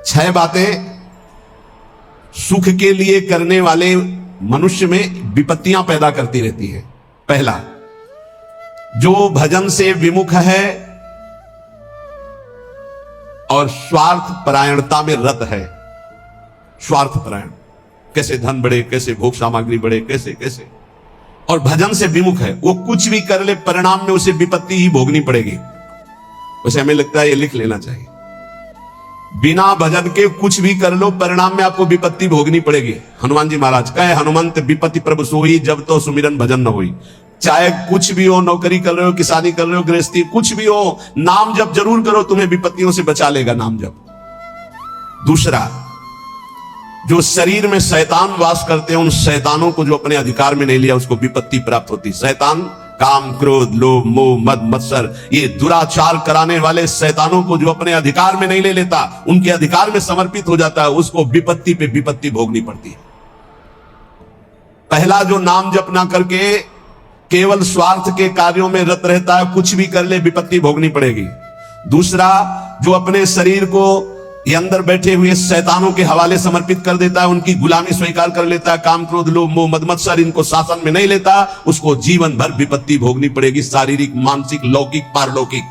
6 बातें सुख के लिए करने वाले मनुष्य में विपत्तियां पैदा करती रहती है। पहला, जो भजन से विमुख है और स्वार्थ परायणता में रत है। स्वार्थ परायण, कैसे धन बढ़े, कैसे भोग सामग्री बढ़े, कैसे कैसे, और भजन से विमुख है, वो कुछ भी कर ले परिणाम में उसे विपत्ति ही भोगनी पड़ेगी। वैसे हमें लगता है ये लिख लेना चाहिए, बिना भजन के कुछ भी कर लो परिणाम में आपको विपत्ति भोगनी पड़ेगी। हनुमान जी महाराज कहे, हनुमंत विपत्ति प्रभु सोई, जब तो सुमिरन भजन न होई। चाहे कुछ भी हो, नौकरी कर रहे हो, किसानी कर रहे हो, गृहस्थी कुछ भी हो, नाम जप जरूर करो, तुम्हें विपत्तियों से बचा लेगा नाम जप। दूसरा, जो शरीर में शैतान वास करते हैं, उन शैतानों को जो अपने अधिकार में नहीं लिया उसको विपत्ति प्राप्त होती। शैतान काम, क्रोध, लोभ, मोह, मद, मत्सर, ये दुराचार कराने वाले शैतानों को जो अपने अधिकार में नहीं ले लेता, उनके अधिकार में समर्पित हो जाता है, उसको विपत्ति पे विपत्ति भोगनी पड़ती है। पहला, जो नाम जप ना करके केवल स्वार्थ के कार्यों में रत रहता है, कुछ भी कर ले विपत्ति भोगनी पड़ेगी। दूसरा, जो अपने शरीर को ये अंदर बैठे हुए शैतानों के हवाले समर्पित कर देता है, उनकी गुलामी स्वीकार कर लेता है, काम, क्रोध, लोभ, मोह, मद, मत्सर इनको शासन में नहीं लेता, उसको जीवन भर विपत्ति भोगनी पड़ेगी, शारीरिक, मानसिक, लौकिक, पारलौकिक।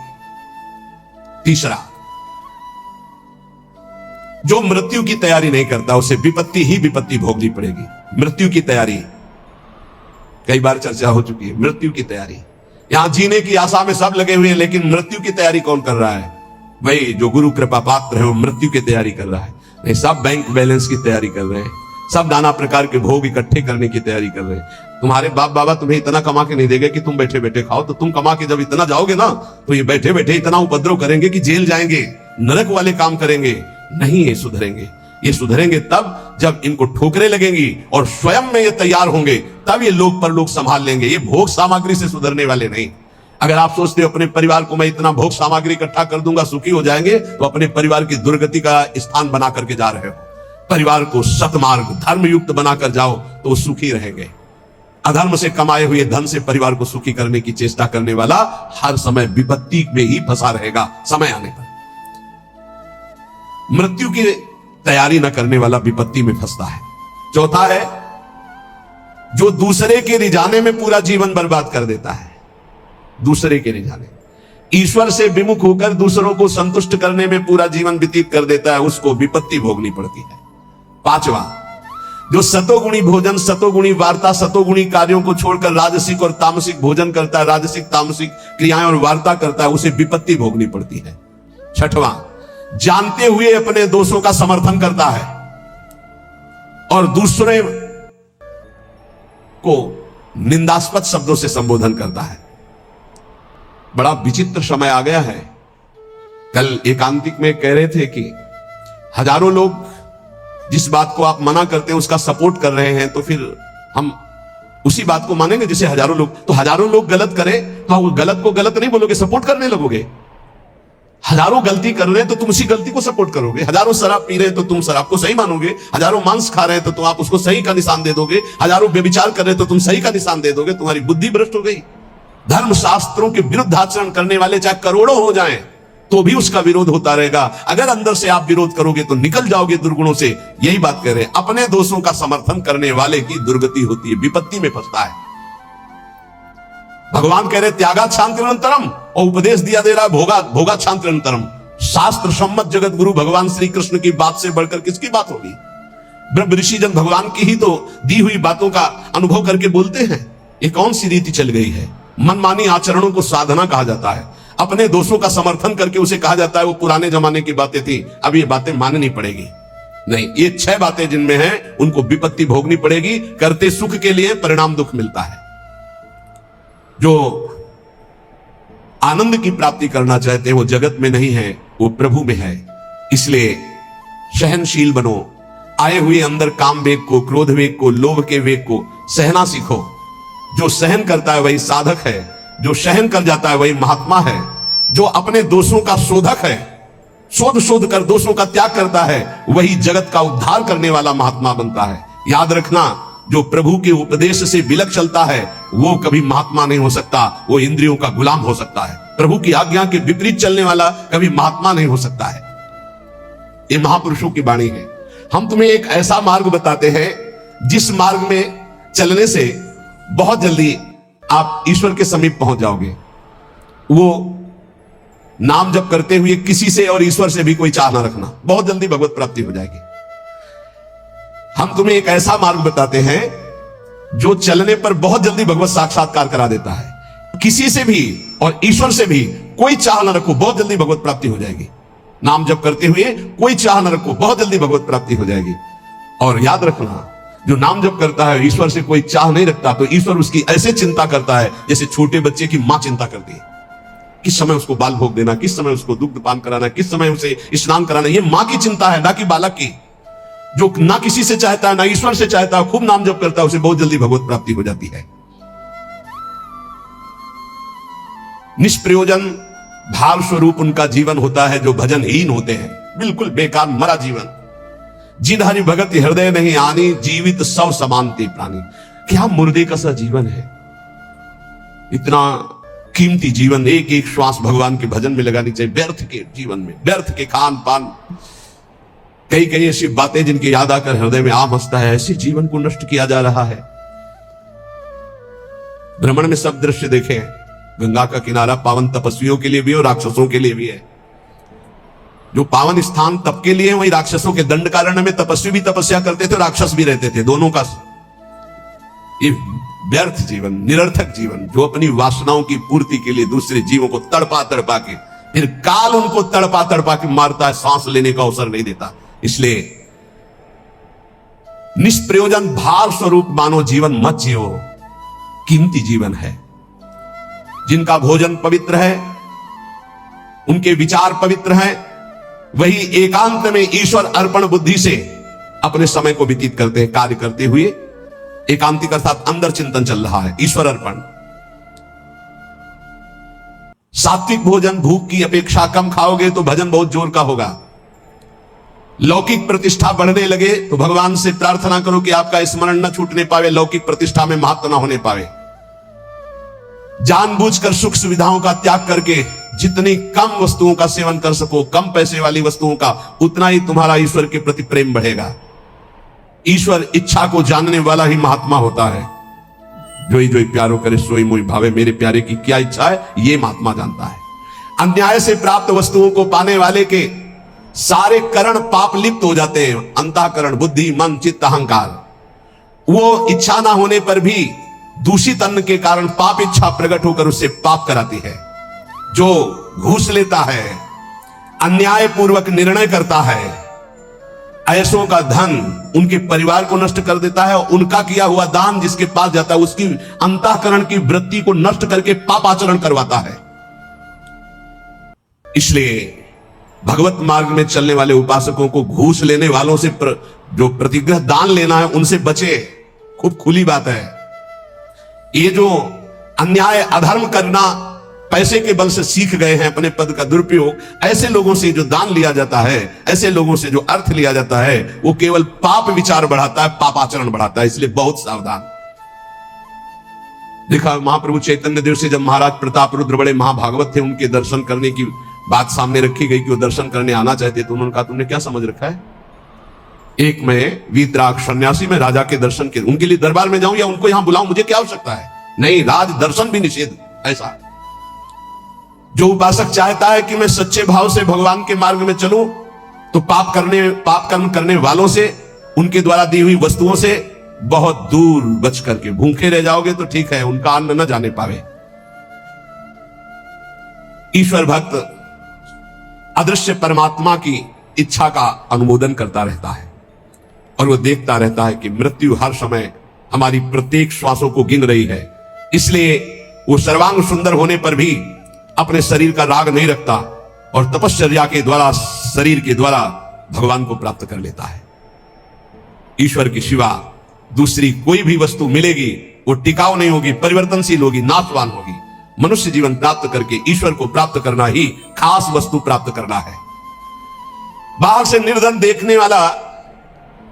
तीसरा, जो मृत्यु की तैयारी नहीं करता, उसे विपत्ति ही विपत्ति भोगनी पड़ेगी। मृत्यु की तैयारी कई बार चर्चा हो चुकी है। मृत्यु की तैयारी, यहां जीने की आशा में सब लगे हुए हैं, लेकिन मृत्यु की तैयारी कौन कर रहा है? भाई जो गुरु कृपा पात्र है वो मृत्यु की तैयारी कर रहा है। नहीं, सब बैंक बैलेंस की तैयारी कर रहे हैं, सब नाना प्रकार के भोग इकट्ठे करने की तैयारी कर रहे हैं। तुम्हारे बाप बाबा तुम्हें इतना कमा के नहीं देंगे कि तुम बैठे बैठे खाओ, तो तुम कमा के जब इतना जाओगे ना, तो ये बैठे बैठे इतना उपद्रव करेंगे कि जेल जाएंगे, नरक वाले काम करेंगे। नहीं, ये सुधरेंगे। ये सुधरेंगे तब जब इनको ठोकरें लगेंगी और स्वयं में ये तैयार होंगे, तब ये लोग पर लोग संभाल लेंगे। ये भोग सामग्री से सुधरने वाले नहीं। अगर आप सोचते हो अपने परिवार को मैं इतना भोग सामग्री इकट्ठा कर दूंगा सुखी हो जाएंगे, तो अपने परिवार की दुर्गति का स्थान बना करके जा रहे हो। परिवार को सतमार्ग, धर्मयुक्त बनाकर जाओ तो सुखी रहेंगे। अधर्म से कमाए हुए धन से परिवार को सुखी करने की चेष्टा करने वाला हर समय विपत्ति में ही फंसा रहेगा समय आने पर। मृत्यु की तैयारी न करने वाला विपत्ति में फंसता है। चौथा है, जो दूसरे के रिझाने में पूरा जीवन बर्बाद कर देता है। दूसरे के रिझाने, ईश्वर से विमुख होकर दूसरों को संतुष्ट करने में पूरा जीवन व्यतीत कर देता है, उसको विपत्ति भोगनी पड़ती है। पांचवा, जो सतोगुणी भोजन, सतोगुणी वार्ता, सतोगुणी कार्यों को छोड़कर राजसिक और तामसिक भोजन करता है, राजसिक तामसिक क्रियाएं और वार्ता करता है, उसे विपत्ति भोगनी पड़ती है। छठवां, जानते हुए अपने दोषों का समर्थन करता है और दूसरे को निंदास्पद शब्दों से संबोधन करता है। बड़ा विचित्र समय आ गया है। कल एकांतिक में कह रहे थे कि हजारों लोग जिस बात को आप मना करते हैं उसका सपोर्ट कर रहे हैं, तो फिर हम उसी बात को मानेंगे जिसे हजारों लोग। तो हजारों लोग गलत करें तो आप गलत को गलत नहीं बोलोगे, सपोर्ट करने लगोगे। हजारों गलती कर रहे हैं तो तुम उसी गलती को सपोर्ट करोगे। हजारों शराब पी रहे हैं तो तुम शराब को सही मानोगे। हजारों मांस खा रहे हैं तो तुम आप उसको सही का निशान दे दोगे। हजारों व्यभिचार कर रहे हैं तो तुम सही का निशान दे दोगे। तुम्हारी बुद्धि भ्रष्ट हो गई। धर्म शास्त्रों के विरुद्ध आचरण करने वाले चाहे करोड़ों हो जाएं तो भी उसका विरोध होता रहेगा। अगर अंदर से आप विरोध करोगे तो निकल जाओगे दुर्गुणों से। यही बात कर रहे हैं। अपने दोषों का समर्थन करने वाले की दुर्गति होती है, विपत्ति में फंसता है। भगवान कह रहे त्यागात शांति निरंतरम, और उपदेश दिया दे रहा है भोगात शांति निरंतरम। शास्त्र सम्मत जगत गुरु भगवान श्री कृष्ण की बात से बढ़कर किसकी बात होगी? ब्रह्म ऋषि जन भगवान की ही तो दी हुई बातों का अनुभव करके बोलते हैं। ये कौन सी रीति चल गई है? मनमानी आचरणों को साधना कहा जाता है। अपने दोषों का समर्थन करके उसे कहा जाता है वो पुराने जमाने की बातें थी, अब ये बातें माननी पड़ेगी। नहीं, ये 6 बातें जिनमें हैं उनको विपत्ति भोगनी पड़ेगी। करते सुख के लिए परिणाम दुख मिलता है। जो आनंद की प्राप्ति करना चाहते हैं वो जगत में नहीं है, वो प्रभु में है। इसलिए सहनशील बनो। आए हुए अंदर काम वेग को, क्रोध वेग को, लोभ के वेग को सहना सीखो। जो सहन करता है वही साधक है। जो सहन कर जाता है वही महात्मा है। जो अपने दोषों का शोधक है, शोध कर दोषों का त्याग करता है, वही जगत का उद्धार करने वाला महात्मा बनता है। याद रखना, जो प्रभु के उपदेश से विलक चलता है वो कभी महात्मा नहीं हो सकता, वो इंद्रियों का गुलाम हो सकता है। प्रभु की आज्ञा के विपरीत चलने वाला कभी महात्मा नहीं हो सकता है। ये महापुरुषों की वाणी है। हम तुम्हें एक ऐसा मार्ग बताते हैं जिस मार्ग में चलने से बहुत जल्दी आप ईश्वर के समीप पहुंच जाओगे। वो नाम जप करते हुए किसी से और ईश्वर से भी कोई चाह ना रखना, बहुत जल्दी भगवत प्राप्ति हो जाएगी। हम तुम्हें एक ऐसा मार्ग बताते हैं जो चलने पर बहुत जल्दी भगवत साक्षात्कार करा देता है। किसी से भी और ईश्वर से भी कोई चाह ना रखो, बहुत जल्दी भगवत प्राप्ति हो जाएगी। नाम जप करते हुए कोई चाह ना रखो, बहुत जल्दी भगवत प्राप्ति हो जाएगी। और याद रखना, जो नाम जप करता है ईश्वर से कोई चाह नहीं रखता, तो ईश्वर उसकी ऐसे चिंता करता है जैसे छोटे बच्चे की मां चिंता करती है। किस समय उसको बाल भोग देना, किस समय उसको दुग्ध पान कराना, किस समय उसे स्नान कराना, ये मां की चिंता है, ना कि बालक की। जो ना किसी से चाहता है, ना ईश्वर से चाहता है, खूब नाम जप करता है, उसे बहुत जल्दी भगवत प्राप्ति हो जाती है। निष्प्रयोजन भाव स्वरूप उनका जीवन होता है जो भजनहीन होते हैं, बिल्कुल बेकार मरा जीवन। जिन हरि भगत हृदय नहीं आनी, जीवित सौ समानते प्राणी। क्या मुर्दे का सा जीवन है। इतना कीमती जीवन, एक एक श्वास भगवान के भजन में लगानी चाहिए। व्यर्थ के जीवन में, व्यर्थ के खान पान, कई कई ऐसी बातें जिनकी याद आकर हृदय में आम हंसता है, ऐसे जीवन को नष्ट किया जा रहा है। भ्रमण में सब दृश्य देखे, गंगा का किनारा पावन तपस्वियों के लिए भी और राक्षसों के लिए भी है। जो पावन स्थान तप के लिए, वही राक्षसों के दंडकारण्य में तपस्वी भी तपस्या करते थे, राक्षस भी रहते थे, दोनों का। ये व्यर्थ जीवन, निरर्थक जीवन, जो अपनी वासनाओं की पूर्ति के लिए दूसरे जीवों को तड़पा तड़पा के, फिर काल उनको तड़पा तड़पा के मारता है, सांस लेने का अवसर नहीं देता। इसलिए निष्प्रयोजन भाव स्वरूप मानो जीवन मत जियो। कीमती जीवन है। जिनका भोजन पवित्र है, उनके विचार पवित्र हैं, वही एकांत में ईश्वर अर्पण बुद्धि से अपने समय को व्यतीत करते हैं। कार्य करते हुए एकांतिक अर्थात अंदर चिंतन चल रहा है, ईश्वर अर्पण। सात्विक भोजन भूख की अपेक्षा कम खाओगे तो भजन बहुत जोर का होगा। लौकिक प्रतिष्ठा बढ़ने लगे तो भगवान से प्रार्थना करो कि आपका स्मरण न छूटने पावे, लौकिक प्रतिष्ठा में महत्व न होने पावे। जानबूझकर सुख सुविधाओं का त्याग करके जितनी कम वस्तुओं का सेवन कर सको, कम पैसे वाली वस्तुओं का, उतना ही तुम्हारा ईश्वर के प्रति प्रेम बढ़ेगा। ईश्वर इच्छा को जानने वाला ही महात्मा होता है। जो ही प्यारो करे सोई मोहि भावे, मेरे प्यारे की क्या इच्छा है ये महात्मा जानता है। अन्याय से प्राप्त वस्तुओं को पाने वाले के सारे करण पाप लिप्त हो जाते हैं। अंतःकरण, बुद्धि, मन, चित्त, अहंकार, वो इच्छा ना होने पर भी दूषित अन्न के कारण पाप इच्छा प्रकट होकर उससे पाप कराती है। जो घूस लेता है, अन्याय पूर्वक निर्णय करता है, ऐसों का धन उनके परिवार को नष्ट कर देता है, और उनका किया हुआ दान जिसके पास जाता है उसकी अंतःकरण की वृत्ति को नष्ट करके पापाचरण करवाता है। इसलिए भगवत मार्ग में चलने वाले उपासकों को घूस लेने वालों से जो प्रतिग्रह दान लेना है उनसे बचे। खूब खुली बात है। ये जो अन्याय अधर्म करना पैसे के बल से सीख गए हैं, अपने पद का दुरुपयोग, ऐसे लोगों से जो दान लिया जाता है, ऐसे लोगों से जो अर्थ लिया जाता है, वो केवल पाप विचार बढ़ाता है, पापाचरण बढ़ाता है। इसलिए बहुत सावधान। देखा महाप्रभु चैतन्य देव से जब महाराज प्रताप रुद्र बड़े महाभागवत थे, उनके दर्शन करने की बात सामने रखी गई कि वो दर्शन करने आना चाहते, तो उन्होंने कहा तुमने क्या समझ रखा है, एक मैं वीतराग सन्यासी में राजा के दर्शन के उनके लिए दरबार में जाऊं या उनको यहां बुलाऊं, मुझे क्या आवश्यकता है। नहीं, राज दर्शन भी निषेध। ऐसा जो उपासक चाहता है कि मैं सच्चे भाव से भगवान के मार्ग में चलूं, तो पाप कर्म करने वालों से, उनके द्वारा दी हुई वस्तुओं से बहुत दूर बच करके भूखे रह जाओगे तो ठीक है, उनका अन्न न जाने पावे। ईश्वर भक्त अदृश्य परमात्मा की इच्छा का अनुमोदन करता रहता है और वो देखता रहता है कि मृत्यु हर समय हमारी प्रत्येक श्वासों को गिन रही है। इसलिए वो सर्वांग सुंदर होने पर भी अपने शरीर का राग नहीं रखता और तपश्चर्या के द्वारा, शरीर के द्वारा भगवान को प्राप्त कर लेता है। ईश्वर के सिवा दूसरी कोई भी वस्तु मिलेगी वो टिकाऊ नहीं होगी, परिवर्तनशील होगी, नाशवान होगी। मनुष्य जीवन प्राप्त करके ईश्वर को प्राप्त करना ही खास वस्तु प्राप्त करना है। बाहर से निर्धन देखने वाला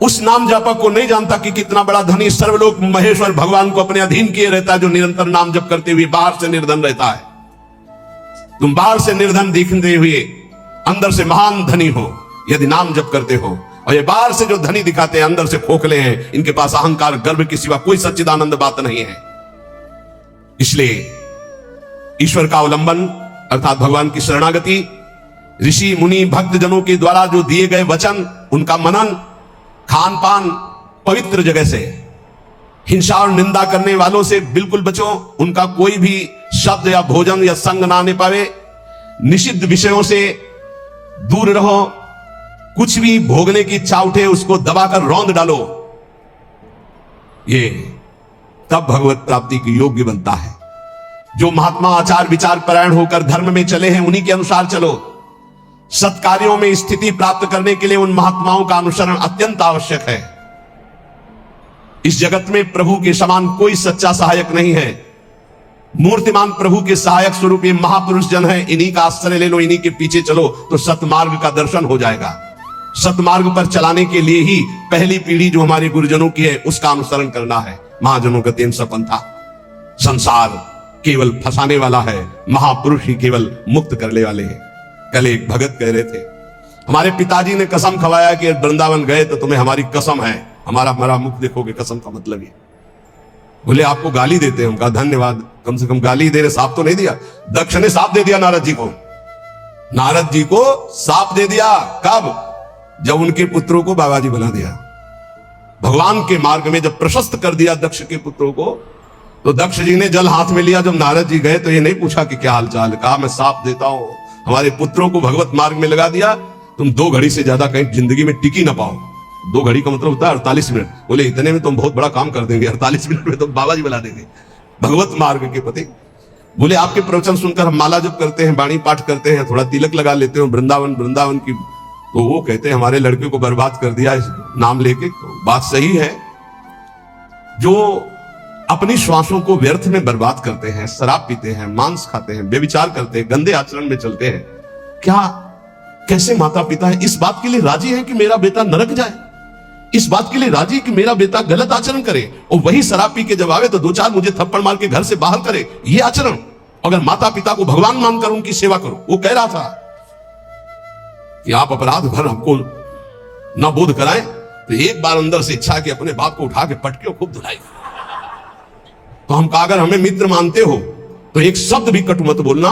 उस नाम जापक को नहीं जानता कि कितना बड़ा धनी सर्वलोक महेश्वर भगवान को अपने अधीन किए रहता है, जो निरंतर नाम जप करते हुए बाहर से निर्धन रहता है। तुम बाहर से निर्धन दिखते हुए अंदर से महान धनी हो, यदि नाम जप करते हो। और ये बाहर से जो धनी दिखाते हैं, अंदर से खोखले हैं, इनके पास अहंकार गर्व के सिवा कोई सच्चिदानंद बात नहीं है। इसलिए ईश्वर का अवलंबन अर्थात भगवान की शरणागति, ऋषि मुनि भक्त जनों के द्वारा जो दिए गए वचन, उनका मनन, खान पान पवित्र जगह से, हिंसा और निंदा करने वालों से बिल्कुल बचो, उनका कोई भी शब्द या भोजन या संग ना आने पावे, निषिद्ध विषयों से दूर रहो, कुछ भी भोगने की इच्छा उठे उसको दबाकर रौंद डालो। ये तब भगवत प्राप्ति की योग्य बनता है। जो महात्मा आचार विचार परायण होकर धर्म में चले हैं, उन्हीं के अनुसार चलो। सत्कार्यों में स्थिति प्राप्त करने के लिए उन महात्माओं का अनुसरण अत्यंत आवश्यक है। इस जगत में प्रभु के समान कोई सच्चा सहायक नहीं है। मूर्तिमान प्रभु के सहायक स्वरूप ये महापुरुष जन है, इन्हीं का आश्रय ले लो, इन्हीं के पीछे चलो तो सतमार्ग का दर्शन हो जाएगा। सतमार्ग पर चलाने के लिए ही पहली पीढ़ी जो हमारे गुरुजनों की है उसका अनुसरण करना है। महाजनों का तेन सपंथा। संसार केवल फंसाने वाला है, महापुरुष ही केवल मुक्त करने वाले हैं। कल एक भगत कह रहे थे, हमारे पिताजी ने कसम खवाया कि वृंदावन गए तो तुम्हें हमारी कसम है, हमारा मुख देखोगे। कसम का मतलब ये। बोले आपको गाली देते हैं। हम कहा धन्यवाद, कम से कम गाली दे रहे, साफ तो नहीं दिया। दक्ष ने साफ दे दिया नारद जी को। नारद जी को साफ दे दिया। कब? जब उनके पुत्रों को बाबा जी बना दिया। भगवान के मार्ग में जब प्रशस्त कर दिया दक्ष के पुत्रों को, तो दक्ष जी ने जल हाथ में लिया। जब नारद जी गए तो ये नहीं पूछा कि क्या हालचाल, कहा मैं साफ देता हूं, हमारे पुत्रों को भगवत मार्ग में लगा दिया, तुम 2 घड़ी से ज्यादा कहीं जिंदगी में टिकी ना पाओ। 2 घड़ी का मतलब होता है 48 मिनट। बोले इतने में तुम बहुत बड़ा काम कर देंगे, 48 मिनट में तुम बाबा जी बना देंगे भगवत मार्ग के पति। बोले आपके प्रवचन सुनकर हम माला जप करते हैं, वाणी पाठ करते हैं, थोड़ा तिलक लगा लेते हैं वृंदावन की, तो वो कहते हैं हमारे लड़के को बर्बाद कर दिया इस नाम लेके। तो बात सही है। जो अपनी श्वासों को व्यर्थ में बर्बाद करते हैं, शराब पीते हैं, मांस खाते हैं, व्यभिचार करते हैं, गंदे आचरण में चलते हैं, क्या कैसे माता पिता है इस बात के लिए राजी है कि मेरा बेटा नरक जाए? इस बात के लिए राजी कि मेरा बेटा गलत आचरण करे, और वही शराब पी के जब आवे तो 2-4 मुझे थप्पड़ मार के घर से बाहर करे? ये आचरण? अगर माता पिता को भगवान मानकर उनकी सेवा करो। वो कह रहा था कि आप अपराध भर हमको ना बोध कराएं, तो एक बार अंदर से इच्छा कि अपने बाप को उठा के पटके खूब धुलाई। तो हम कहा अगर हमें मित्र मानते हो तो एक शब्द भी कटु मत बोलना।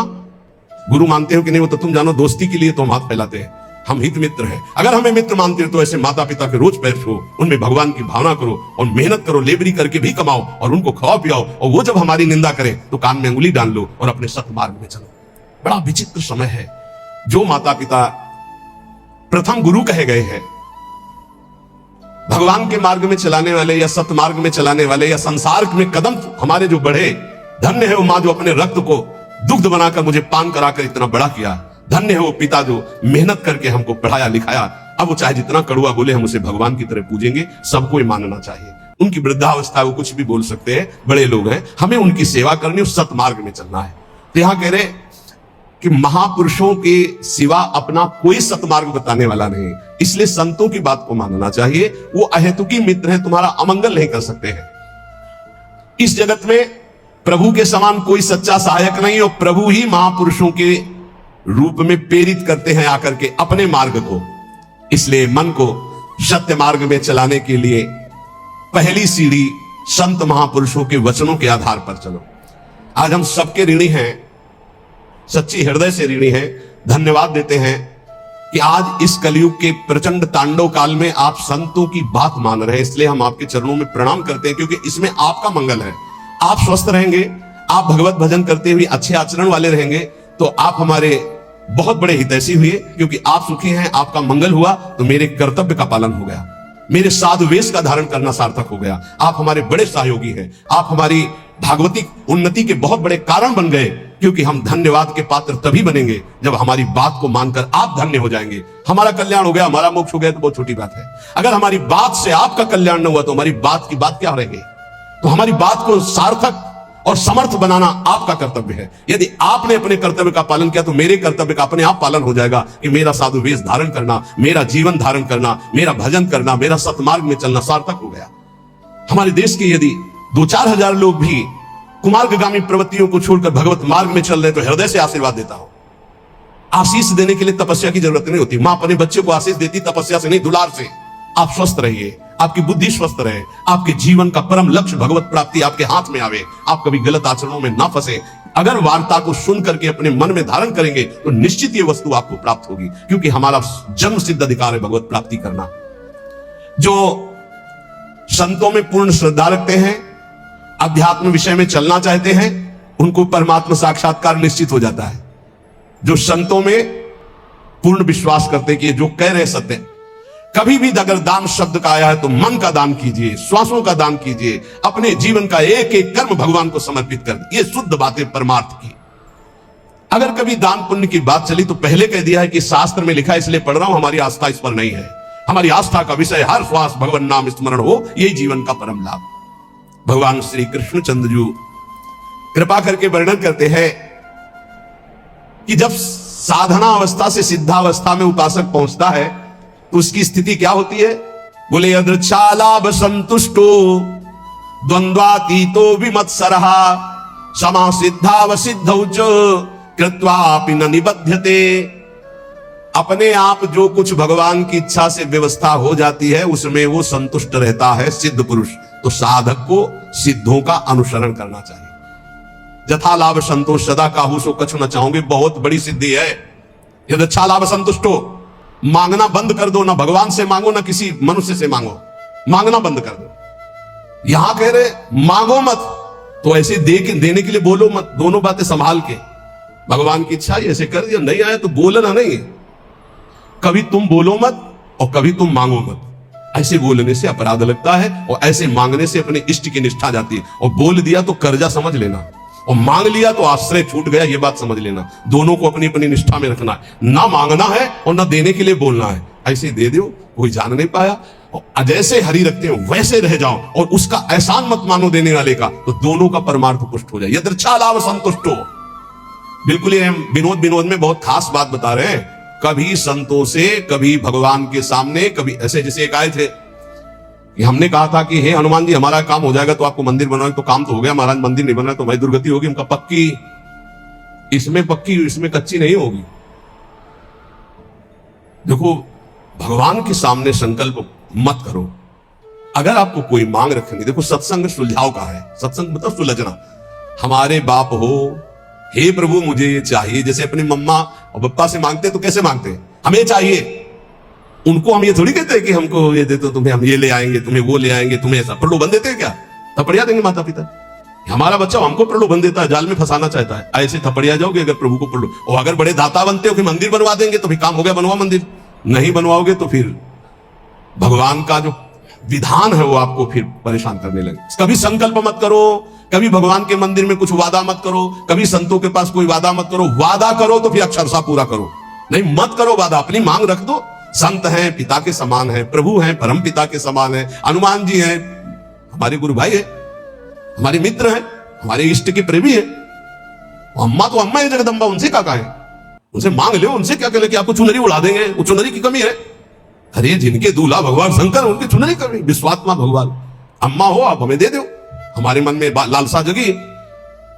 गुरु मानते हो कि नहीं वो तो तुम जानो, दोस्ती के लिए तो हम हाथ फैलाते हैं, हम हित मित्र हैं। अगर हमें मित्र मानते हो तो ऐसे माता पिता के रोज पैर छुओ, उनमें भगवान की भावना करो और मेहनत करो, लेबरी करके भी कमाओ और उनको खवाओ पियाओ, और वो जब हमारी निंदा करे तो कान में अंगुली डाल लो और अपने सतमार्ग में चलो। बड़ा विचित्र समय है। जो माता पिता प्रथम गुरु कहे गए हैं, भगवान के मार्ग में चलाने वाले या सतमार्ग में चलाने वाले या संसार में कदम हमारे जो बढ़े, धन्य है वो मां जो अपने रक्त को दुग्ध बनाकर मुझे पान कराकर इतना बड़ा किया। धन्य है वो पिता जो मेहनत करके हमको पढ़ाया लिखाया। अब वो चाहे जितना कड़ुआ बोले हम उसे भगवान की तरह पूजेंगे, सबको ही मानना चाहिए। उनकी वृद्धावस्था वो कुछ भी बोल सकते हैं, बड़े लोग हैं, हमें उनकी सेवा करनी और सतमार्ग में चलना है। तो यहां कह रहे कि महापुरुषों के सिवा अपना कोई सतमार्ग बताने वाला नहीं, इसलिए संतों की बात को मानना चाहिए। वो अहेतुकी मित्र हैं, तुम्हारा अमंगल नहीं कर सकते हैं। इस जगत में प्रभु के समान कोई सच्चा सहायक नहीं, और प्रभु ही महापुरुषों के रूप में प्रेरित करते हैं आकर के अपने मार्ग को। इसलिए मन को सत्य मार्ग में चलाने के लिए पहली सीढ़ी संत महापुरुषों के वचनों के आधार पर चलो। आज हम सबके ऋणी हैं, सच्ची हृदय से ऋणी हैं, धन्यवाद देते हैं कि आज इस कलयुग के प्रचंड तांडव काल में आप संतों की बात मान रहे हैं। इसलिए हम आपके चरणों में प्रणाम करते हैं, क्योंकि इसमें आपका मंगल है। आप स्वस्थ रहेंगे, आप भगवत भजन करते हुए अच्छे आचरण वाले रहेंगे, तो आप हमारे बहुत बड़े हितैषी हुए, क्योंकि आप सुखी हैं, आपका मंगल हुआ तो मेरे कर्तव्य का पालन हो गया, मेरे साधु वेश का धारण करना सार्थक हो गया। आप हमारे बड़े सहयोगी हैं, आप हमारी भागवतिक उन्नति के बहुत बड़े कारण बन गए, क्योंकि हम धन्यवाद के पात्र तभी बनेंगे जब हमारी बात को मानकर आप धन्य हो जाएंगे। हमारा कल्याण हो गया, हमारा मोक्ष हो गया तो बहुत छोटी बात है। अगर हमारी बात से आपका कल्याण न हुआ तो हमारी बात की बात क्या रहेगी? तो हमारी बात को सार्थक और समर्थ बनाना आपका कर्तव्य है। यदि आपने अपने कर्तव्य का पालन किया तो मेरे कर्तव्य का अपने आप पालन हो जाएगा कि मेरा साधु वेश धारण करना, मेरा जीवन धारण करना, मेरा भजन करना, मेरा सतमार्ग में चलना सार्थक हो गया। हमारे देश के यदि 2-4 हजार लोग भी कुमार्गगामी प्रवृत्तियों को छोड़कर भगवत मार्ग में चल रहे तो हृदय से आशीर्वाद देता हूं। आशीष देने के लिए तपस्या की जरूरत नहीं होती। मां अपने बच्चे को आशीष देती तपस्या से नहीं, दुलार से। आप स्वस्थ रहिए, आपकी बुद्धि स्वस्थ रहे, आपके जीवन का परम लक्ष्य भगवत प्राप्ति आपके हाथ में आवे, आप कभी गलत आचरणों में ना फंसे। अगर वार्ता को सुन करके अपने मन में धारण करेंगे तो निश्चित ये वस्तु आपको प्राप्त होगी, क्योंकि हमारा जन्म सिद्ध अधिकार है भगवत प्राप्ति करना। जो संतों में पूर्ण श्रद्धा रखते हैं, अध्यात्म विषय में चलना चाहते हैं, उनको परमात्मा साक्षात्कार निश्चित हो जाता है। जो संतों में पूर्ण विश्वास करते हैं कि जो कह रहे सत्य। कभी भी अगर दान शब्द का आया है तो मन का दान कीजिए, श्वासों का दान कीजिए, अपने जीवन का एक एक कर्म भगवान को समर्पित कर दीजिए। ये शुद्ध बातें परमार्थ की। अगर कभी दान पुण्य की बात चली तो पहले कह दिया है कि शास्त्र में लिखा है इसलिए पढ़ रहा हूं, हमारी आस्था इस पर नहीं है। हमारी आस्था का विषय हर श्वास भगवान नाम स्मरण हो, यही जीवन का परम लाभ। भगवान श्री कृष्णचंद्र जी कृपा करके वर्णन करते हैं कि जब साधना अवस्था से सिद्धावस्था में उपासक पहुंचता है तो उसकी स्थिति क्या होती है? बोले यदृच्छालाभ संतुष्टो द्वंद्वातीतो विमत्सरः समा सिद्धावसिद्धौ च कृत्वापि न निबध्यते। अपने आप जो कुछ भगवान की इच्छा से व्यवस्था हो जाती है उसमें वो संतुष्ट रहता है सिद्ध पुरुष। तो साधक को सिद्धों का अनुसरण करना चाहिए। जथा लाभ संतोष सदा काहू सो कछु न चाहोगे, बहुत बड़ी सिद्धि है। यदि अच्छा लाभ संतुष्ट हो, मांगना बंद कर दो, ना भगवान से मांगो ना किसी मनुष्य से मांगो, मांगना बंद कर दो। यहां कह रहे मांगो मत, तो ऐसे देने के लिए बोलो मत, दोनों बातें संभाल के। भगवान की इच्छा ऐसे कर दिया, नहीं आया तो बोलना नहीं। कभी तुम बोलो मत और कभी तुम मांगो मत। ऐसे बोलने से अपराध लगता है और ऐसे मांगने से अपने इष्ट की निष्ठा जाती है। और बोल दिया तो कर्जा समझ लेना, और मांग लिया तो आश्रय छूट गया, ये बात समझ लेना। दोनों को अपनी अपनी निष्ठा में रखना है, ना मांगना है और ना देने के लिए बोलना है। ऐसे दे दो, कोई जान नहीं पाया। और जैसे हरि रखते हो वैसे रह जाओ और उसका एहसान मत मानो देने वाले का, तो दोनों का परमार्थ पुष्ट हो जाए। यदृच्छा लाभ संतुष्टो। बिल्कुल ये विनोद में बहुत खास बात बता रहे हैं। कभी संतों से, कभी भगवान के सामने, कभी ऐसे जैसे एक आए थे कि हमने कहा था कि हे हनुमान जी हमारा काम हो जाएगा तो आपको मंदिर बनवाएंगे। तो काम तो हो गया महाराज, मंदिर नहीं बना तो भाई दुर्गति होगी। उनका पक्की, इसमें पक्की इसमें कच्ची नहीं होगी। देखो भगवान के सामने संकल्प मत करो। अगर आपको कोई मांग रखेंगे, देखो सत्संग सुलझाव का है। सत्संग मतलब सुलझना। हमारे बाप हो, हे प्रभु मुझे ये चाहिए, जैसे अपनी मम्मा और पप्पा से मांगते तो कैसे मांगते हैं? हमें चाहिए। उनको हम ये थोड़ी कहते हैं कि हमको ये दे दो, तुम्हें हम ये ले आएंगे, तुम्हें वो ले आएंगे, तुम्हें ऐसा प्रलोभन देते हैं क्या? थपड़िया देंगे माता पिता। हमारा बच्चा हमको प्रलोभन देता है, जाल में फंसाना चाहता है। ऐसे थपड़िया जाओगे अगर प्रभु को प्रलोभन। और अगर बड़े दाता बनते हो कि मंदिर बनवा देंगे तो फिर काम हो गया, बनवा मंदिर। नहीं बनवाओगे तो फिर भगवान का जो विधान है वो आपको फिर परेशान करने लगे। कभी संकल्प मत करो, कभी भगवान के मंदिर में कुछ वादा मत करो, कभी संतों के पास कोई वादा मत करो। वादा करो तो फिर अक्षरशः पूरा करो, नहीं मत करो वादा। अपनी मांग रख दो। संत हैं पिता के समान है, प्रभु हैं परम पिता के समान है, हनुमान जी हैं हमारे गुरु भाई है, हमारे मित्र हैं, हमारे इष्ट के प्रेमी है। अम्मा तो अम्मा है जगदम्बा, उनसे क्या कहें? उनसे मांग लो, उनसे क्या कहें कि आपको चुनरी उड़ा देंगे, वो चुनरी की कमी है। अरे जिनके दूल्हा भगवान शंकर, उनकी चुनरी कमी। विश्वात्मा भगवान अम्मा हो, आप हमें दे दो। हमारे मन में लालसा जगी।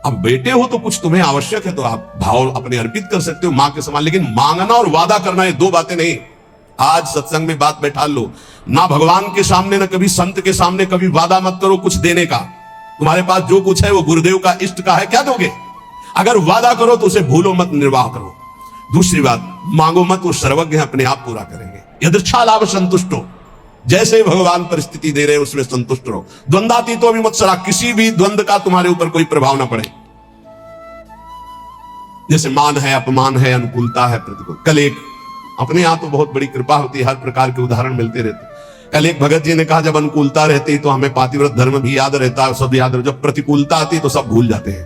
अब बेटे हो तो कुछ तुम्हें आवश्यक है तो आप भाव अपने अर्पित कर सकते हो मां के समान। लेकिन मांगना और वादा करना ये दो बातें नहीं। आज सत्संग में बात बैठा लो, ना भगवान के सामने ना कभी संत के सामने कभी वादा मत करो कुछ देने का। तुम्हारे पास जो कुछ है वो गुरुदेव का इष्ट का है, क्या दोगे? अगर वादा करो तो उसे भूलो मत, निर्वाह करो। दूसरी बात, मांगो मत, वो सर्वज्ञ अपने आप पूरा करेंगे। यदृच्छा लाभ संतुष्टो, जैसे भगवान परिस्थिति दे रहे उसमें संतुष्ट रहो। द्वंद्वातीतो विमत्सरा, किसी भी द्वंद्व का तुम्हारे ऊपर कोई प्रभाव ना पड़े। जैसे मान है, अपमान है, अनुकूलता है, प्रतिकूल। कल एक अपने यहां तो बहुत बड़ी कृपा होती है, हर प्रकार के उदाहरण मिलते रहते। कल एक भगत जी ने कहा जब अनुकूलता रहती तो हमें पातिव्रत धर्म भी याद रहता है, सब याद रहता, जब प्रतिकूलता आती तो सब भूल जाते हैं।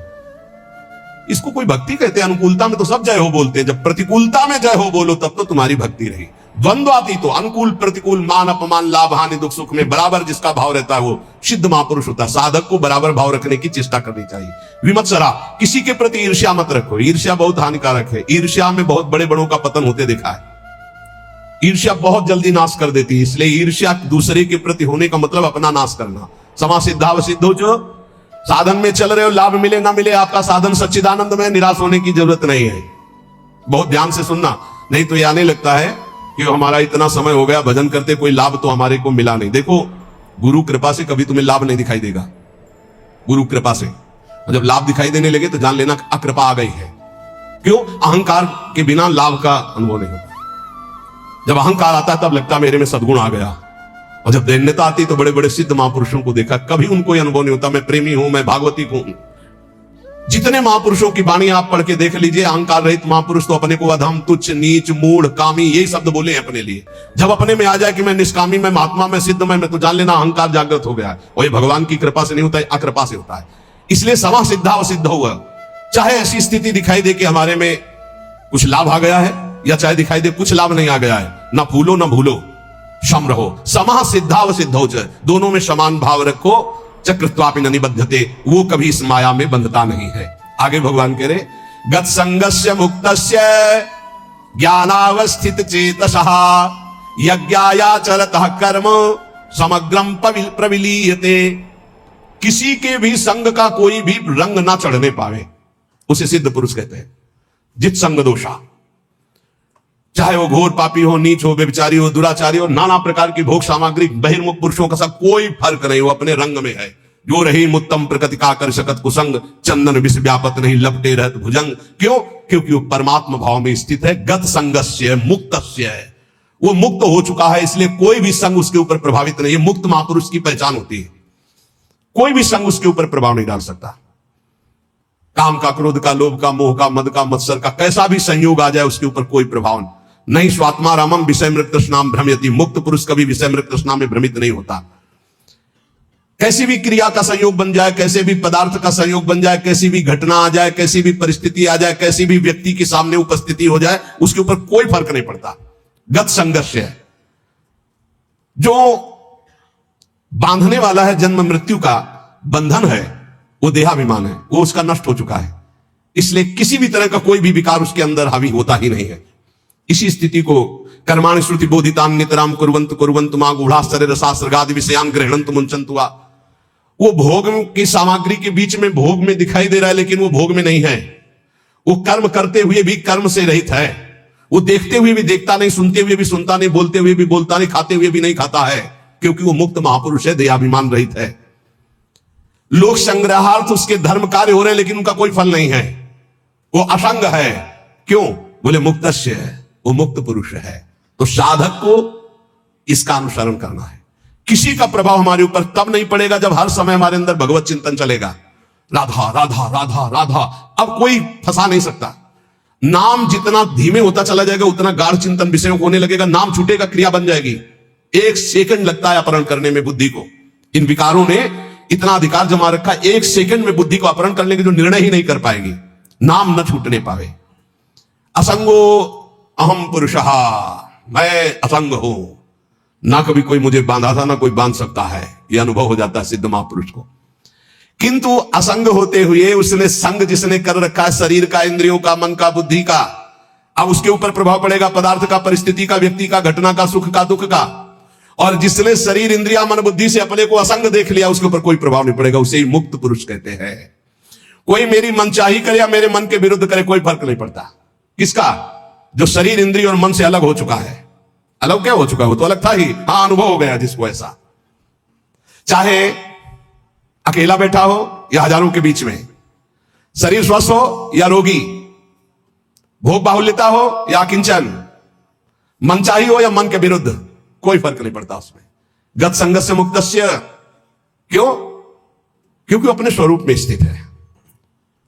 इसको कोई भक्ति कहते हैं? अनुकूलता में तो सब जय हो बोलते हैं, जब प्रतिकूलता में जय हो बोलो तब तो तुम्हारी भक्ति रही। द्वंद्व आती तो अनुकूल प्रतिकूल, मान अपमान, लाभ हानि, दुख सुख में बराबर जिसका भाव रहता है वो सिद्ध महापुरुष होता है। साधक को बराबर भाव रखने की चेष्टा करनी चाहिए। विमत्सरा, किसी के प्रति ईर्ष्या मत रखो। ईर्ष्या बहुत हानिकारक है। ईर्ष्या में बहुत बड़े बड़ों का पतन होते देखा है। ईर्ष्या बहुत जल्दी नाश कर देती है, इसलिए ईर्ष्या दूसरे के प्रति होने का मतलब अपना नाश करना। समा सिद्धावसिद्धौ जो साधन में चल रहे हो, लाभ मिले ना मिले, आपका साधन सच्चिदानंद में, निराश होने की जरूरत नहीं है। बहुत ध्यान से सुनना, नहीं तो ये आने लगता है कि हमारा इतना समय हो गया भजन करते, कोई लाभ तो हमारे को मिला नहीं। देखो, गुरु कृपा से कभी तुम्हें लाभ नहीं दिखाई देगा। गुरु कृपा से जब लाभ दिखाई देने लगे तो जान लेना अकृपा आ गई है। क्यों? अहंकार के बिना लाभ का अनुभव नहीं होता। जब अहंकार आता है तब लगता है मेरे में सद्गुण आ गया, और जब दैन्यता आती तो बड़े बड़े सिद्ध महापुरुषों को देखा, कभी उनको यह अनुभव नहीं होता मैं प्रेमी हूं, मैं भागवती हूं। जितने महापुरुषों की वाणी आप पढ़ के देख लीजिए, अहंकार रहित महापुरुष तो अपने को अधम, तुच्छ, नीच, मूढ़, कामी यही शब्द बोले हैं अपने लिए। जब अपने में आ जाए कि मैं निष्कामी, मैं महात्मा, मैं सिद्ध, मैं तो जान लेना अहंकार जागृत हो गया है। और ये भगवान की कृपा से नहीं होता है, अकृपा से होता है। इसलिए समा सिद्धा व सिद्ध हुआ। चाहे ऐसी स्थिति दिखाई दे कि हमारे में कुछ लाभ आ गया है, या चाहे दिखाई दे कुछ लाभ नहीं आ गया है, ना फूलो ना भूलो, सम रहो। समा सिद्धा व सिद्धौ च, दोनों में समान भाव रखो। चक्रत्वापि न निबध्यते, वो कभी इस माया में बंधता नहीं है। आगे भगवान कह रहे, गत संगस्य मुक्तस्य ज्ञानावस्थित चेतसः यज्ञायाचरतः कर्म समग्रम प्रविलीयते। किसी के भी संग का कोई भी रंग ना चढ़ने पावे, उसे सिद्ध पुरुष कहते हैं। जित संग दोषा, चाहे वो घोर पापी हो, नीच हो, व्यभिचारी हो, दुराचारी हो, नाना प्रकार की भोग सामग्री बहिर्मुख पुरुषों का सब कोई फर्क नहीं, वो अपने रंग में है। जो रही मुत्तम प्रकृति का कर सकत कुसंग, चंदन विष व्यापत नहीं लपटे रहत भुजंग। क्यों? क्योंकि वो परमात्मा भाव में स्थित है। गत संगस्य मुक्तस्य है, वो मुक्त हो चुका है, इसलिए कोई भी संग उसके ऊपर प्रभावित नहीं है। मुक्त महापुरुष की पहचान होती है, कोई भी संग उसके ऊपर प्रभाव नहीं डाल सकता। काम का, क्रोध का, लोभ का, मोह का, मद का, मत्सर का कैसा भी संयोग आ जाए उसके ऊपर कोई प्रभाव नहीं। स्वात्मा रामम विषय मृत तृष्णाम भ्रमयति। मुक्त पुरुष कभी विषय मृत तृष्णा में भ्रमित नहीं होता। कैसी भी क्रिया का संयोग बन जाए, कैसे भी पदार्थ का संयोग बन जाए, कैसी भी घटना आ जाए, कैसी भी परिस्थिति आ जाए, कैसी भी व्यक्ति के सामने उपस्थिति हो जाए, उसके ऊपर कोई फर्क नहीं पड़ता। गत संघर्ष है, जो बांधने वाला है, जन्म मृत्यु का बंधन है, वो देहाभिमान है, वो उसका नष्ट हो चुका है। इसलिए किसी भी तरह का कोई भी विकार उसके अंदर हावी होता ही नहीं है। इसी स्थिति को कर्माणि श्रुति बोधितान नितराम कुर्वन्तु कुर्वन्तु मा गूढ़ाश्चर्य रसास्रगादि विषयान गृह्णन्तु मुञ्चन्तु वा। वो भोग की सामग्री के बीच में भोग में दिखाई दे रहा है, लेकिन वो भोग में नहीं है। वो कर्म करते हुए भी कर्म से रहित है। वो देखते हुए भी देखता नहीं, सुनते हुए भी सुनता नहीं, बोलते हुए भी बोलता नहीं, खाते हुए भी नहीं खाता है, क्योंकि वो मुक्त महापुरुष है, देहाभिमान रहित है। लोग संग्रहार्थ उसके धर्म कार्य हो रहे हैं, लेकिन उनका कोई फल नहीं है। वो असंग है। क्यों? बोले मुक्तस्य है, वो मुक्त पुरुष है। तो साधक को इसका अनुसरण करना है। किसी का प्रभाव हमारे ऊपर तब नहीं पड़ेगा जब हर समय हमारे अंदर भगवत चिंतन चलेगा। राधा राधा राधा राधा, अब कोई फंसा नहीं सकता। नाम जितना धीमे होता चला जाएगा उतना गाढ़ चिंतन विषयों को होने लगेगा। नाम छूटेगा, क्रिया बन जाएगी। 1 सेकंड लगता है अपहरण करने में बुद्धि को। इन विकारों ने इतना अधिकार जमा रखा, 1 सेकंड में बुद्धि को अपहरण करने के जो निर्णय ही नहीं कर पाएगी, नाम न छूटने पावे। असंगो अहम पुरुषः, मैं असंग हूं, ना कभी कोई मुझे बांधा था, ना कोई बांध सकता है। यह अनुभव हो जाता है सिद्ध महापुरुष को। किंतु असंग होते हुए उसने संग जिसने कर रखा है शरीर का, इंद्रियों का, मन का, बुद्धि का, अब उसके ऊपर प्रभाव पड़ेगा पदार्थ का, परिस्थिति का, व्यक्ति का, घटना का, सुख का, दुख का। और जिसने शरीर, इंद्रिया, मन, बुद्धि से अपने को असंग देख लिया, उसके ऊपर कोई प्रभाव नहीं पड़ेगा। उसे ही मुक्त पुरुष कहते हैं। कोई मेरी मनचाही करे या मेरे मन के विरुद्ध करे, कोई फर्क नहीं पड़ता। किसका? जो शरीर, इंद्रिय और मन से अलग हो चुका है। अलग क्या हो चुका है? वो तो अलग था ही। हाँ, अनुभव हो गया जिसको ऐसा। चाहे अकेला बैठा हो या हजारों के बीच में, शरीर स्वस्थ हो या रोगी, भोग बाहुल्यता हो या किंचन, मनचाही हो या मन के विरुद्ध, कोई फर्क नहीं पड़ता उसमें। गत संगस्य मुक्तस्य। क्यों? क्योंकि अपने स्वरूप में स्थित है।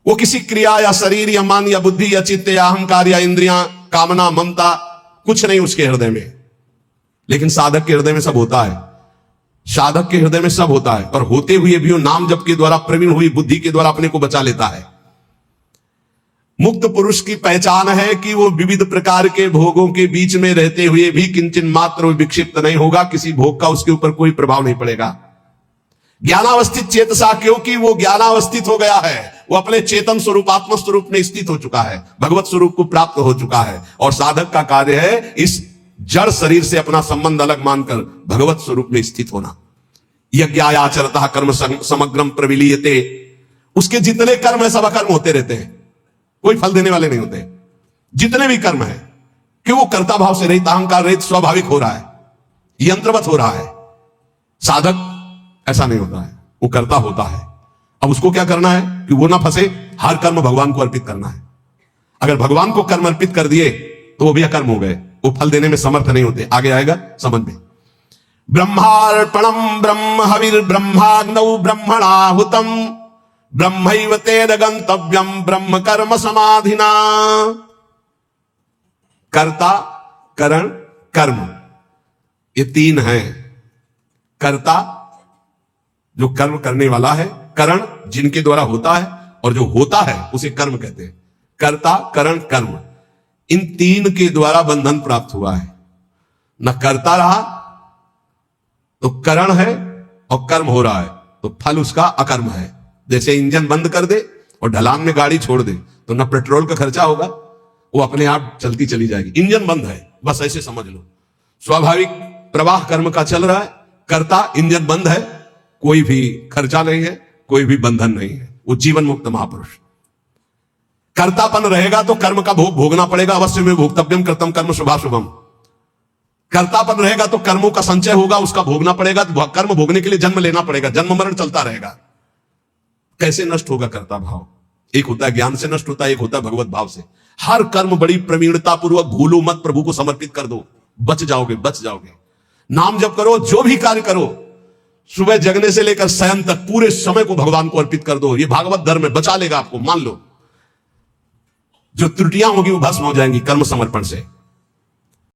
वो किसी क्रिया या शरीर या मन या बुद्धि या चित्त या अहंकार या इंद्रियां, कामना, ममता, कुछ नहीं उसके हृदय में। लेकिन साधक के हृदय में सब होता है। साधक के हृदय में सब होता है, और होते हुए भी वो नाम जप के द्वारा, प्रवीण हुई बुद्धि के द्वारा अपने को बचा लेता है। मुक्त पुरुष की पहचान है कि वो विविध प्रकार के भोगों के बीच में रहते हुए भी किंचन मात्र विक्षिप्त नहीं होगा। किसी भोग का उसके ऊपर कोई प्रभाव नहीं पड़ेगा। ज्ञानावस्थित चेतसा, क्योंकि वो ज्ञानावस्थित हो गया है। वो अपने चेतन स्वरूप, आत्म स्वरूप में स्थित हो चुका है, भगवत स्वरूप को प्राप्त हो चुका है। और साधक का कार्य है इस जड़ शरीर से अपना संबंध अलग मानकर भगवत स्वरूप में स्थित होना। यज्ञायाचरतः कर्म समग्रम प्रविलीयते। उसके जितने कर्म है सब अकर्म होते रहते हैं, कोई फल देने वाले नहीं होते। जितने भी कर्म है कि वो कर्ता भाव से रहित, अहंकार रहित, स्वाभाविक हो रहा है, यंत्रवत हो रहा है। साधक ऐसा नहीं होता है, वो कर्ता होता है। अब उसको क्या करना है कि वो ना फंसे, हर कर्म भगवान को अर्पित करना है। अगर भगवान को कर्म अर्पित कर दिए तो वो भी अकर्म हो गए, वो फल देने में समर्थ नहीं होते। आगे आएगा समझ में। ब्रह्मार्पणम ब्रह्म हविर ब्रह्माग्नौ ब्रह्मणाहुतम ब्रह्मैव तेन गंतव्यम ब्रह्म कर्म समाधिना। कर्ता, करण, कर्म, ये तीन हैं। कर्ता जो कर्म करने वाला है, करण जिनके द्वारा होता है, और जो होता है उसे कर्म कहते हैं। कर्ता, करण, कर्म, इन तीन के द्वारा बंधन प्राप्त हुआ है। न कर्ता रहा तो करण है, और कर्म हो रहा है तो फल उसका अकर्म है। जैसे इंजन बंद कर दे और ढलान में गाड़ी छोड़ दे तो न पेट्रोल का खर्चा होगा, वो अपने आप चलती चली जाएगी। इंजन बंद है, बस ऐसे समझ लो। स्वाभाविक प्रवाह कर्म का चल रहा है, कर्ता, इंजन बंद है, कोई भी खर्चा नहीं है, कोई भी बंधन नहीं है, वो जीवन मुक्त महापुरुष। कर्तापन रहेगा तो कर्म का भोग भोगना पड़ेगा, अवश्य में भोक्तव्यम कर्तम कर्म शुभाशुभम। कर्तापन रहेगा तो कर्मों का संचय होगा, उसका भोगना पड़ेगा, तो कर्म भोगने के लिए जन्म लेना पड़ेगा, जन्म मरण चलता रहेगा। कैसे नष्ट होगा कर्ता भाव? एक होता है ज्ञान से नष्ट होता है, एक होता है भगवत भाव से। हर कर्म बड़ी प्रवीणता पूर्वक भूलो मत, प्रभु को समर्पित कर दो, बच जाओगे, बच जाओगे। नाम जप करो, जो भी कार्य करो, सुबह जगने से लेकर शयन तक पूरे समय को भगवान को अर्पित कर दो। ये भागवत धर्म में बचा लेगा आपको, मान लो। जो त्रुटियां होगी वो भस्म हो जाएंगी कर्म समर्पण से।